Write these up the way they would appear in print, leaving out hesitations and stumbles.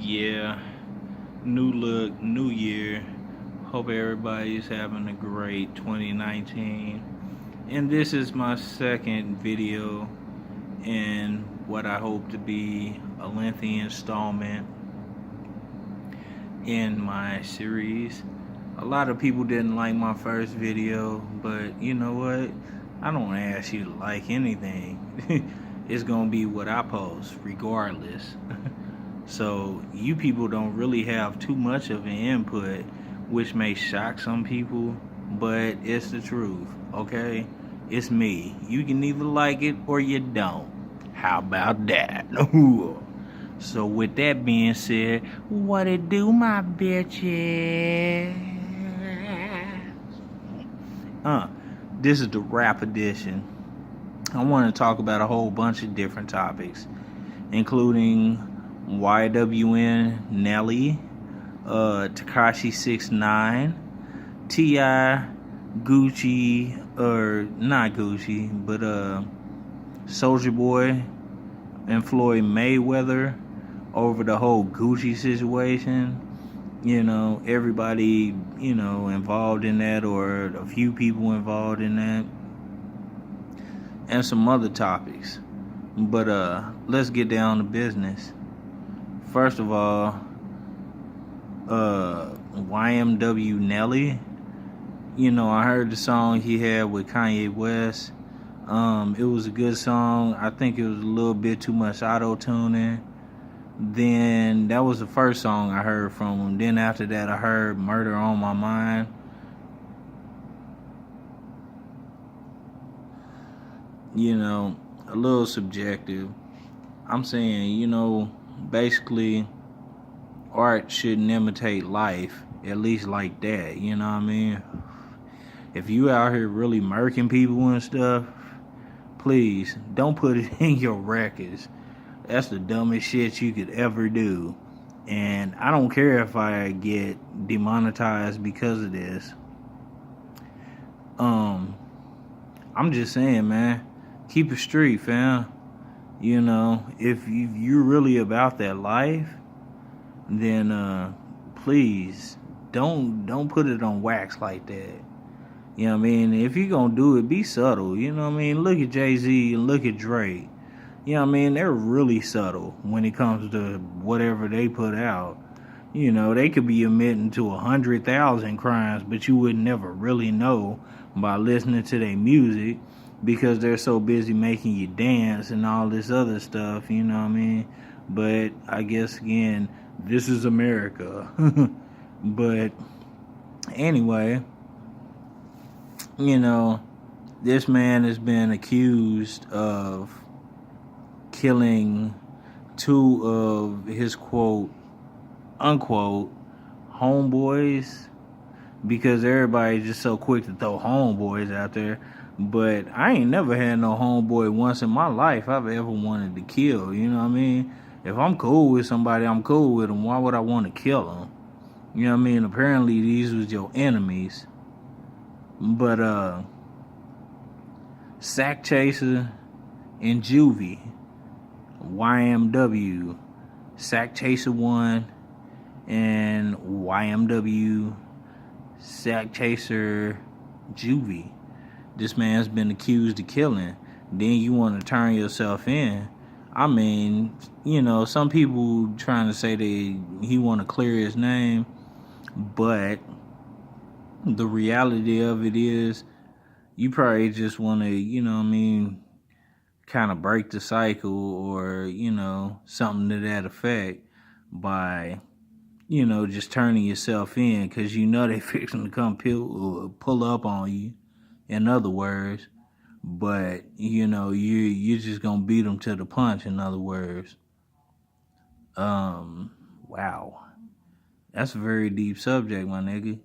Yeah, new look, new year. Hope everybody's having a great 2019. And this is my second video in what I hope to be a lengthy installment in my series. A lot of people didn't like my first video, but you know what? I don't ask you to like anything. It's gonna be what I post, regardless. So you people don't really have too much of an input, which may shock some people, but it's the truth, okay? It's me. You can either like it or you don't. How about that? So with that being said, what it do, my bitches? Uh, this is the rap edition. I want to talk about a whole bunch of different topics, including YWN Nelly, Takashi 69, Ti, Gucci, or not Gucci, but Soldier Boy and Floyd Mayweather over the whole Gucci situation. You know, everybody, involved in that, or a few people involved in that, and some other topics. But let's get down to business. First of all, YMW Nelly. I heard the song he had with Kanye West. It was a good song. I think it was a little bit too much auto tuning. Then that was the first song I heard from him. Then after that, I heard Murder on My Mind. A little subjective. I'm saying, basically, art shouldn't imitate life, at least like that. You know what I mean? If you out here really murking people and stuff, please don't put it in your records. That's the dumbest shit you could ever do. And I don't care if I get demonetized because of this. I'm just saying, man, keep it street, fam. If you're really about that life, then please don't put it on wax like that. You know what I mean? If you're gonna do it, be subtle. You know what I mean? Look at Jay-Z and look at Drake. You know what I mean? They're really subtle when it comes to whatever they put out. They could be admitting to 100,000 crimes, but you would never really know by listening to their music because they're so busy making you dance and all this other stuff. You know what I mean? But I guess again, this is America. But anyway, this man has been accused of killing two of his quote unquote homeboys, because everybody's just so quick to throw homeboys out there. But I ain't never had no homeboy once in my life I've ever wanted to kill. You know what I mean? If I'm cool with somebody, I'm cool with them. Why would I want to kill them? You know what I mean? Apparently these was your enemies. But Sack Chaser and Juvie, YMW, Sack Chaser 1 and YMW Sack Chaser Juvie. This man's been accused of killing. Then you want to turn yourself in. I mean, some people trying to say that he want to clear his name, but the reality of it is, you probably just want to, kind of break the cycle, or, something to that effect by, just turning yourself in, because they fixing to come pull up on you, in other words. But, you're just going to beat them to the punch, in other words. Wow. That's a very deep subject, my nigga.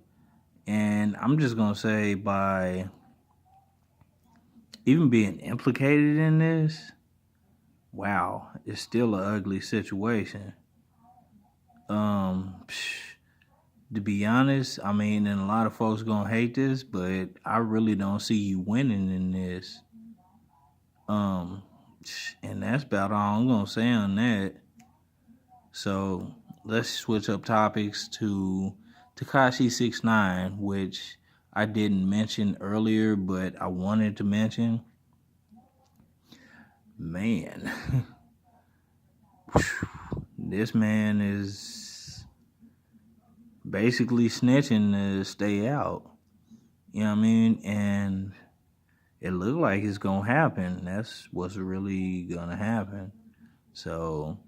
And I'm just going to say, by even being implicated in this, wow, it's still an ugly situation. To be honest, I mean, and a lot of folks gonna hate this, but I really don't see you winning in this. And that's about all I'm gonna say on that. So let's switch up topics to Tekashi 6ix9ine, which I didn't mention earlier, but I wanted to mention. Man, this man is basically snitching to stay out. You know what I mean? And it looked like it's gonna happen. That's what's really gonna happen. So,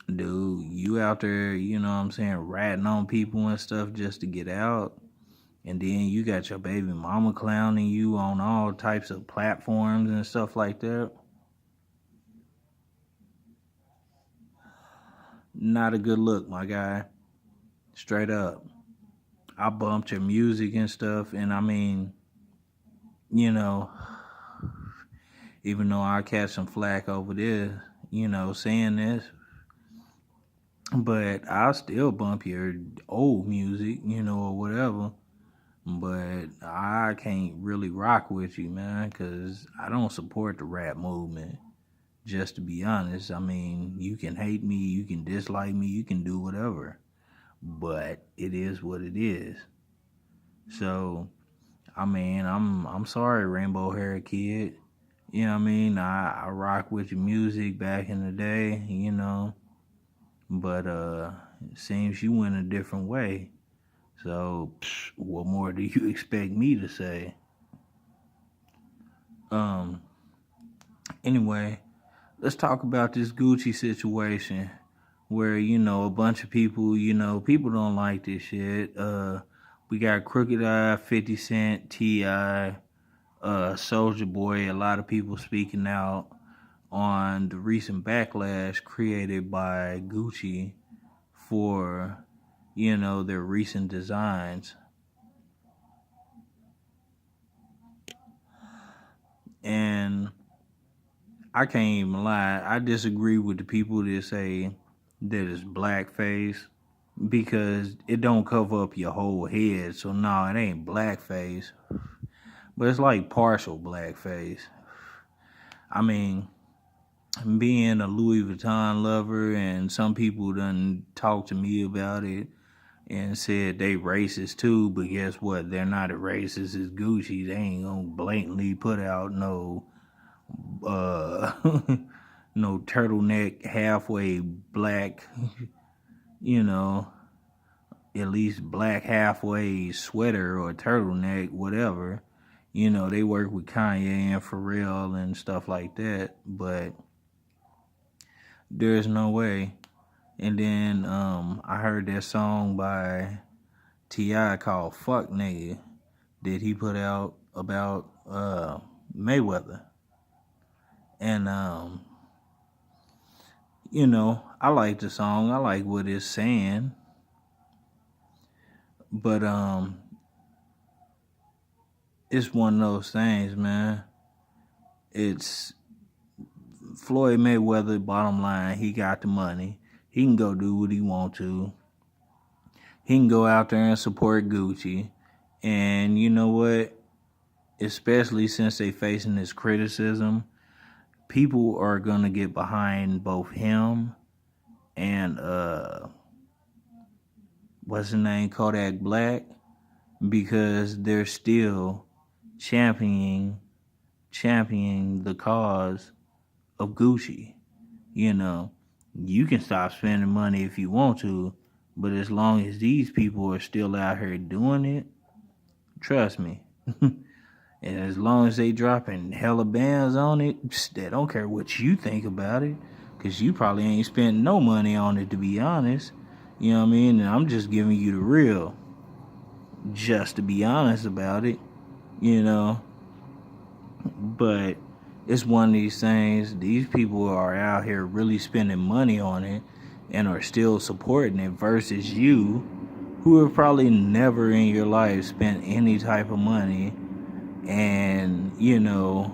dude, you out there, you know what I'm saying, ratting on people and stuff just to get out. And then you got your baby mama clowning you on all types of platforms and stuff like that. Not a good look, my guy. Straight up. I bumped your music and stuff, and I mean, you know, even though I catch some flack over this, you know, saying this, but I'll still bump your old music, you know, or whatever. But I can't really rock with you, man, because I don't support the rap movement. Just to be honest, I mean, you can hate me, you can dislike me, you can do whatever. But it is what it is. So, I mean, I'm sorry, Rainbow Hair Kid. You know what I mean? I rock with your music back in the day, you know. But it seems you went a different way. So, what more do you expect me to say? Anyway, let's talk about this Gucci situation where, you know, a bunch of people, you know, people don't like this shit. We got Crooked I, 50 Cent, T.I., Soulja Boy, a lot of people speaking out on the recent backlash created by Gucci for, you know, their recent designs. And I can't even lie, I disagree with the people that say that it's blackface because it don't cover up your whole head. So no, it ain't blackface, but it's like partial blackface. I mean, being a Louis Vuitton lover, and some people done talked to me about it and said they racist too, but guess what? They're not as racist as Gucci. They ain't gonna blatantly put out no no turtleneck halfway black, you know, at least black halfway sweater or turtleneck, whatever. You know, they work with Kanye and Pharrell and stuff like that, but there's no way. And then I heard that song by T.I. called Fuck Nigga that he put out about Mayweather. And you know, I like the song. I like what it's saying. But it's one of those things, man. It's Floyd Mayweather, bottom line, he got the money. He can go do what he want to. He can go out there and support Gucci. And you know what? Especially since they facing this criticism, people are gonna get behind both him and what's his name, Kodak Black, because they're still championing the cause of Gucci. You know, you can stop spending money if you want to, but as long as these people are still out here doing it, trust me. And as long as they dropping hella bands on it, they don't care what you think about it, because you probably ain't spent no money on it, to be honest. You know what I mean? And I'm just giving you the real, just to be honest about it, you know. But it's one of these things, these people are out here really spending money on it and are still supporting it versus you, who have probably never in your life spent any type of money and, you know,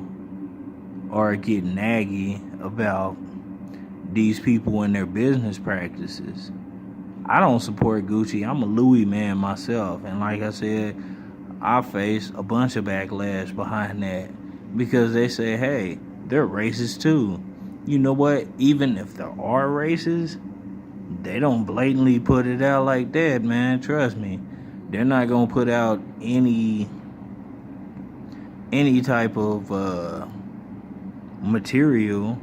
are getting naggy about these people and their business practices. I don't support Gucci. I'm a Louis man myself. And like I said, I face a bunch of backlash behind that because they say, hey, they're racist too. You know what? Even if there are racists, they don't blatantly put it out like that, man. Trust me. They're not gonna put out any type of material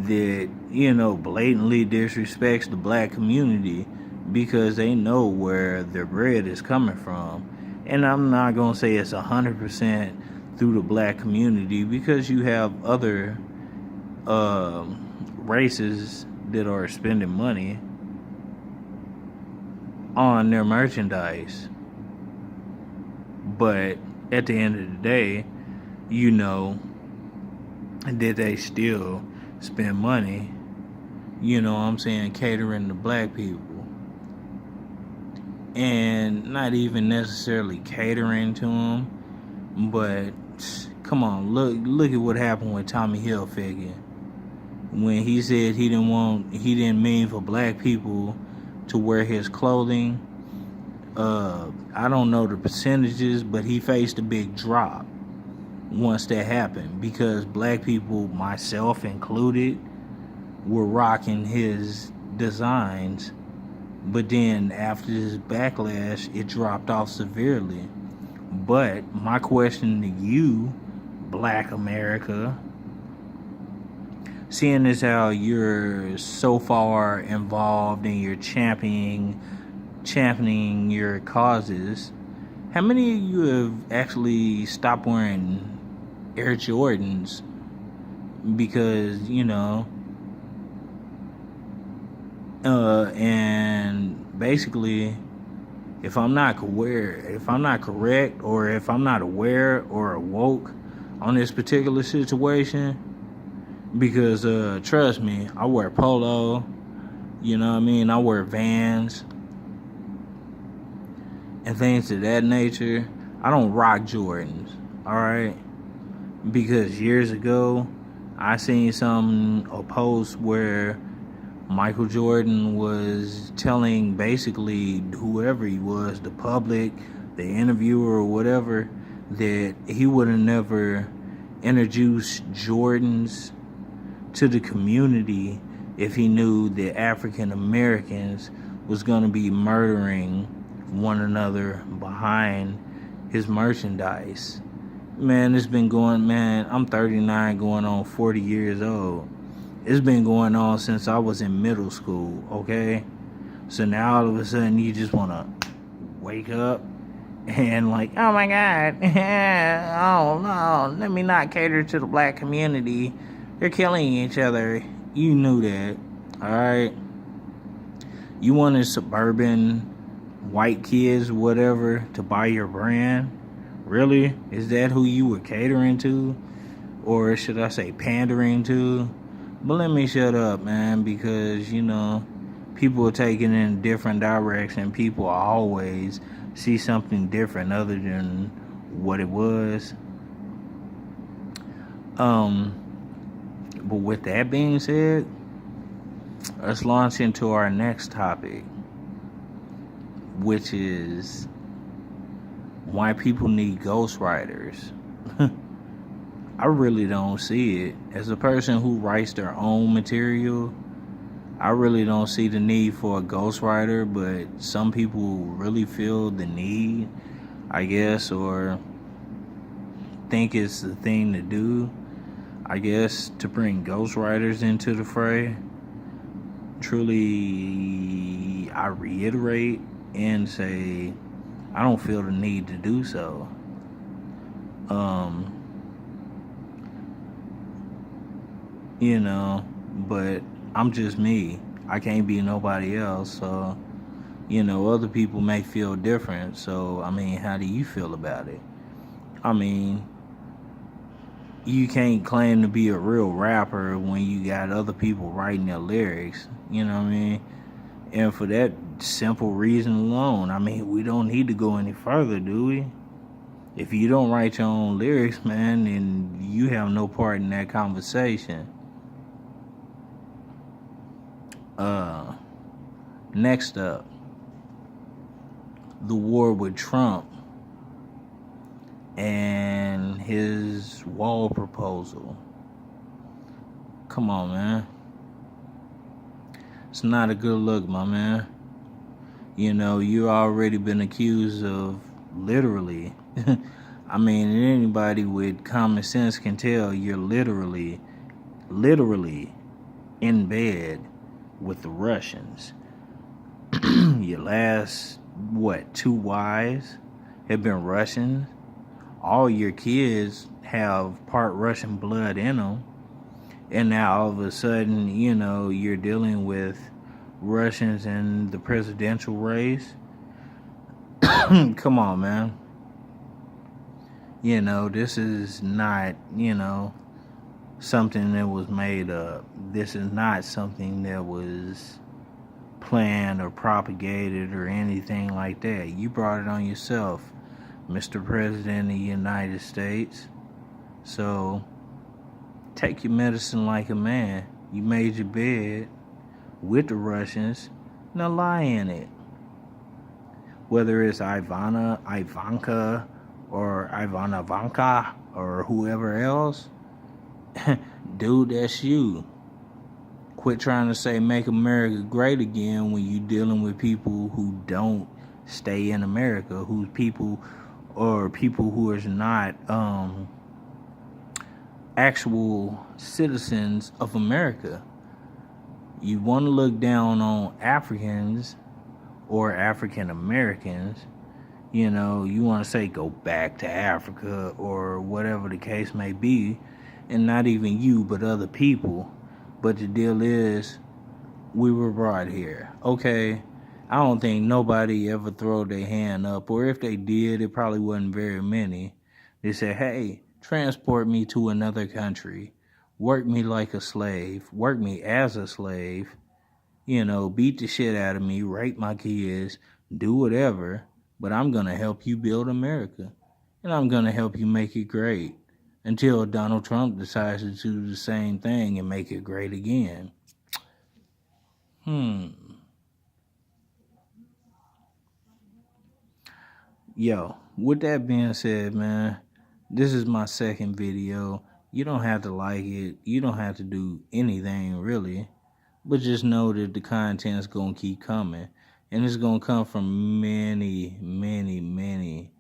that, you know, blatantly disrespects the black community, because they know where their bread is coming from. And I'm not gonna say it's 100% through the black community, because you have other races that are spending money on their merchandise. But at the end of the day, you know that they still spend money, you know what I'm saying, catering to black people. And not even necessarily catering to them, but come on, look at what happened with Tommy Hilfiger when he said he didn't mean for black people to wear his clothing. I don't know the percentages, but he faced a big drop once that happened, because black people, myself included, were rocking his designs. But then after this backlash, it dropped off severely. But my question to you, Black America, seeing as how you're so far involved and you're championing your causes, how many of you have actually stopped wearing Air Jordans? Because, you know, and basically, if I'm not correct, or if I'm not aware or awoke on this particular situation, because trust me, I wear polo, you know what I mean, I wear Vans and things of that nature. I don't rock Jordans, alright? Because years ago, I seen a post where Michael Jordan was telling basically whoever he was, the public, the interviewer or whatever, that he would have never introduced Jordans to the community if he knew that African Americans was going to be murdering one another behind his merchandise. Man, I'm 39 going on 40 years old. It's been going on since I was in middle school, okay? So now all of a sudden you just want to wake up and like, oh my God, oh no, let me not cater to the black community. They're killing each other. You knew that, alright? You wanted suburban white kids, whatever, to buy your brand? Really? Is that who you were catering to? Or should I say pandering to? But let me shut up, man, because, you know, people are taking in a different direction. People always see something different other than what it was. But with that being said, let's launch into our next topic, which is why people need ghostwriters. I really don't see it. As a person who writes their own material, I really don't see the need for a ghostwriter, but some people really feel the need, I guess, or think it's the thing to do, I guess, to bring ghostwriters into the fray. Truly, I reiterate and say, I don't feel the need to do so. You know, but I'm just me. I can't be nobody else. So, you know, other people may feel different. So, I mean, how do you feel about it? I mean, you can't claim to be a real rapper when you got other people writing their lyrics. You know what I mean? And for that simple reason alone, I mean, we don't need to go any further, do we? If you don't write your own lyrics, man, then you have no part in that conversation. Next up, the war with Trump and his wall proposal. Come on, man. It's not a good look, my man. You know, you already been accused of literally. I mean, anybody with common sense can tell you're literally in bed with the Russians. Your last, what, 2 wives have been Russians. All your kids have part Russian blood in them. And now all of a sudden, you know, you're dealing with Russians in the presidential race. Come on, man. You know, this is not, you know, something that was made up. This is not something that was planned or propagated or anything like that. You brought it on yourself, Mr. President of the United States. So take your medicine like a man. You made your bed with the Russians. Now lie in it. Whether it's Ivanka, or Ivanka, or whoever else, dude, that's you. Quit trying to say make America great again when you're dealing with people who don't stay in America, who's people who are not actual citizens of America. You want to look down on Africans or African Americans, you know, you want to say go back to Africa or whatever the case may be, and not even you, but other people. But the deal is, we were brought here. Okay, I don't think nobody ever throw their hand up, or if they did, it probably wasn't very many. They said, hey, transport me to another country, work me like a slave, work me as a slave, you know, beat the shit out of me, rape my kids, do whatever, but I'm going to help you build America. And I'm going to help you make it great until Donald Trump decides to do the same thing and make it great again. Yo, with that being said, man, this is my second video. You don't have to like it. You don't have to do anything, really. But just know that the content's going to keep coming. And it's going to come from many, many, many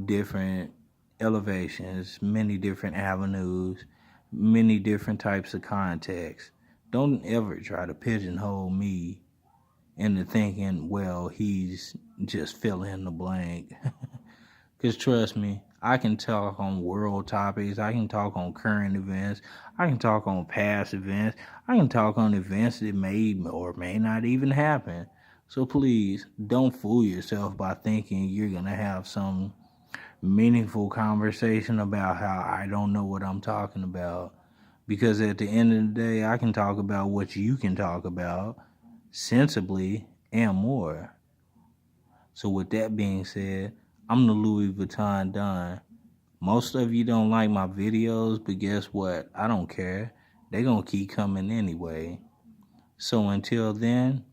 different elevations, many different avenues, many different types of contexts. Don't ever try to pigeonhole me into thinking, well, he's just fill in the blank. Because trust me, I can talk on world topics, I can talk on current events, I can talk on past events, I can talk on events that may or may not even happen. So please, don't fool yourself by thinking you're going to have some meaningful conversation about how I don't know what I'm talking about. Because at the end of the day, I can talk about what you can talk about sensibly and more. So with that being said, I'm the Louis Vuitton Don. Most of you don't like my videos, but guess what? I don't care. They're going to keep coming anyway. So until then,